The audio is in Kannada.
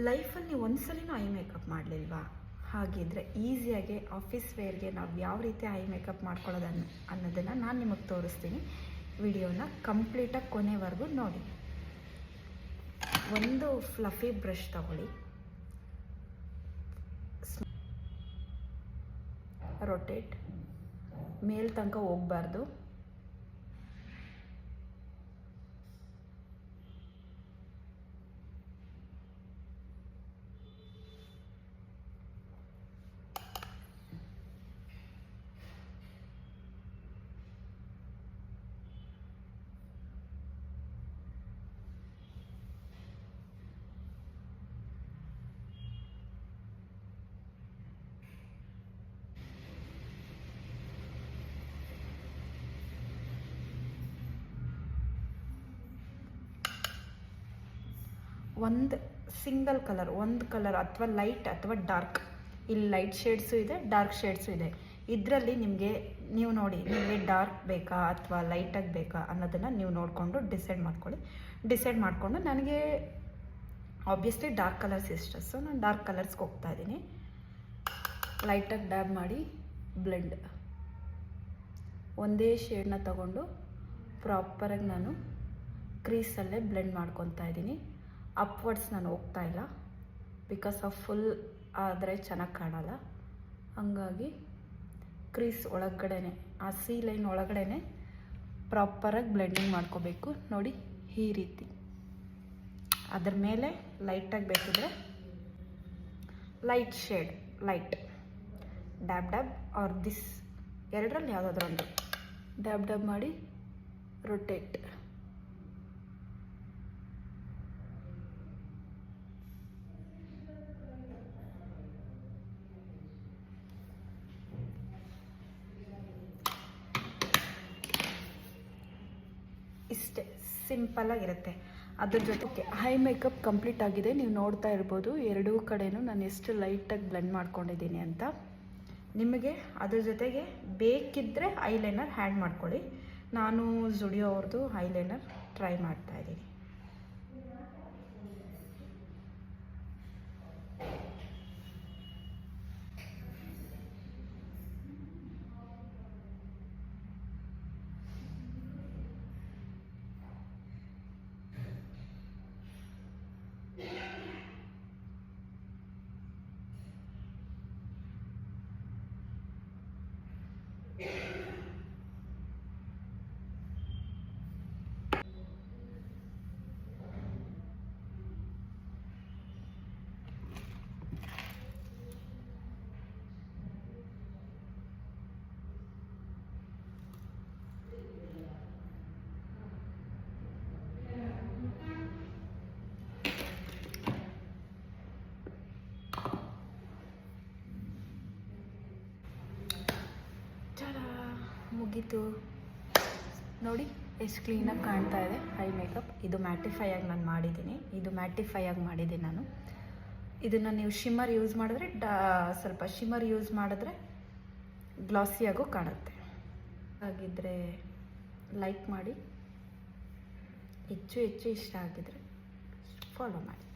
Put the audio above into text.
ಲೈಫಲ್ಲಿ ನೀವು ಒಂದ್ಸಲಿನೂ ಐ ಮೇಕಪ್ ಮಾಡಲಿಲ್ವಾ? ಹಾಗಿದ್ರೆ ಈಸಿಯಾಗಿ ಆಫೀಸ್ ವೇರ್ಗೆ ನಾವು ಯಾವ ರೀತಿ ಐ ಮೇಕಪ್ ಮಾಡ್ಕೊಳ್ಳೋದು ಅನ್ನೋದನ್ನು ನಾನು ನಿಮಗೆ ತೋರಿಸ್ತೀನಿ. ವಿಡಿಯೋನ ಕಂಪ್ಲೀಟಾಗಿ ಕೊನೆವರೆಗೂ ನೋಡಿ. ಒಂದು ಫ್ಲಫಿ ಬ್ರಷ್ ತಗೊಳ್ಳಿ, ರೊಟೇಟ್, ಮೇಲ್ ತನಕ ಹೋಗಬಾರ್ದು. ಒಂದು ಸಿಂಗಲ್ ಕಲರ್, ಒಂದು ಕಲರ್ ಅಥವಾ ಲೈಟ್ ಅಥವಾ ಡಾರ್ಕ್, ಇಲ್ಲಿ ಲೈಟ್ ಶೇಡ್ಸು ಇದೆ, ಡಾರ್ಕ್ ಶೇಡ್ಸು ಇದೆ. ಇದರಲ್ಲಿ ನೀವು ನೋಡಿ, ನಿಮಗೆ ಡಾರ್ಕ್ ಬೇಕಾ ಅಥವಾ ಲೈಟಾಗಿ ಬೇಕಾ ಅನ್ನೋದನ್ನು ನೀವು ನೋಡಿಕೊಂಡು ಡಿಸೈಡ್ ಮಾಡಿಕೊಂಡು ನನಗೆ ಆಬ್ವಿಯಸ್ಲಿ ಡಾರ್ಕ್ ಕಲರ್ಸ್ ಇಷ್ಟ, ಸೊ ನಾನು ಡಾರ್ಕ್ ಕಲರ್ಸ್ಗೆ ಹೋಗ್ತಾ ಇದ್ದೀನಿ. ಲೈಟಾಗಿ ಡ್ಯಾಬ್ ಮಾಡಿ ಬ್ಲೆಂಡ್, ಒಂದೇ ಶೇಡ್ನ ತಗೊಂಡು ಪ್ರಾಪರಾಗಿ ನಾನು ಕ್ರೀಸಲ್ಲೇ ಬ್ಲೆಂಡ್ ಮಾಡ್ಕೊತಾ ಇದ್ದೀನಿ. ಅಪ್ವರ್ಡ್ಸ್ ನಾನು ಹೋಗ್ತಾ ಇಲ್ಲ, ಬಿಕಾಸ್ ಆಫ್ ಫುಲ್ ಆದರೆ ಚೆನ್ನಾಗಿ ಕಾಣಲ್ಲ. ಹಂಗಾಗಿ ಕ್ರೀಸ್ ಒಳಗಡೆನೆ, ಆ ಸಿ ಲೈನ್ ಒಳಗಡೆನೆ ಪ್ರಾಪರಾಗಿ ಬ್ಲೆಂಡಿಂಗ್ ಮಾಡ್ಕೋಬೇಕು. ನೋಡಿ ಈ ರೀತಿ. ಅದ್ರ ಮೇಲೆ ಲೈಟಾಗಿ ಬೇಕಿದ್ರೆ light shade, light dab or this ಎರಡರಲ್ಲಿ ಯಾವುದಾದ್ರೂ ಒಂದು ಡ್ಯಾಬ್ ಮಾಡಿ ರೊಟೇಟ್. ಇಷ್ಟೇ ಸಿಂಪಲ್ಲಾಗಿರುತ್ತೆ. ಅದ್ರ ಜೊತೆಗೆ ಐ ಮೇಕಪ್ ಕಂಪ್ಲೀಟ್ ಆಗಿದೆ. ನೀವು ನೋಡ್ತಾ ಇರ್ಬೋದು ಎರಡೂ ಕಡೆನೂ ನಾನು ಎಷ್ಟು ಲೈಟಾಗಿ ಬ್ಲೆಂಡ್ ಮಾಡ್ಕೊಂಡಿದ್ದೀನಿ ಅಂತ. ನಿಮಗೆ ಅದ್ರ ಜೊತೆಗೆ ಬೇಕಿದ್ದರೆ ಐಲೈನರ್ ಆ್ಯಡ್ ಮಾಡ್ಕೊಳ್ಳಿ. ನಾನು ಜುಡಿಯೋ ಅವ್ರದ್ದು ಐಲೈನರ್ ಟ್ರೈ ಮಾಡ್ತಾಯಿದ್ದೀನಿ. ಮುಗೀತು ನೋಡಿ, ಎಷ್ಟು ಕ್ಲೀನಾಗಿ ಕಾಣ್ತಾ ಇದೆ ಐ ಮೇಕಪ್. ಇದು ಮ್ಯಾಟಿಫೈ ಆಗಿ ನಾನು ಮಾಡಿದ್ದೀನಿ. ನಾನು ಇದನ್ನು ನೀವು ಶಿಮ್ಮರ್ ಯೂಸ್ ಮಾಡಿದ್ರೆ ಸ್ವಲ್ಪ ಶಿಮ್ಮರ್ ಯೂಸ್ ಮಾಡಿದ್ರೆ ಗ್ಲಾಸಿಯಾಗೂ ಕಾಣುತ್ತೆ. ಹಾಗಿದ್ರೆ ಲೈಕ್ ಮಾಡಿ, ಹೆಚ್ಚು ಇಷ್ಟ ಆಗಿದ್ರೆ ಫಾಲೋ ಮಾಡಿ.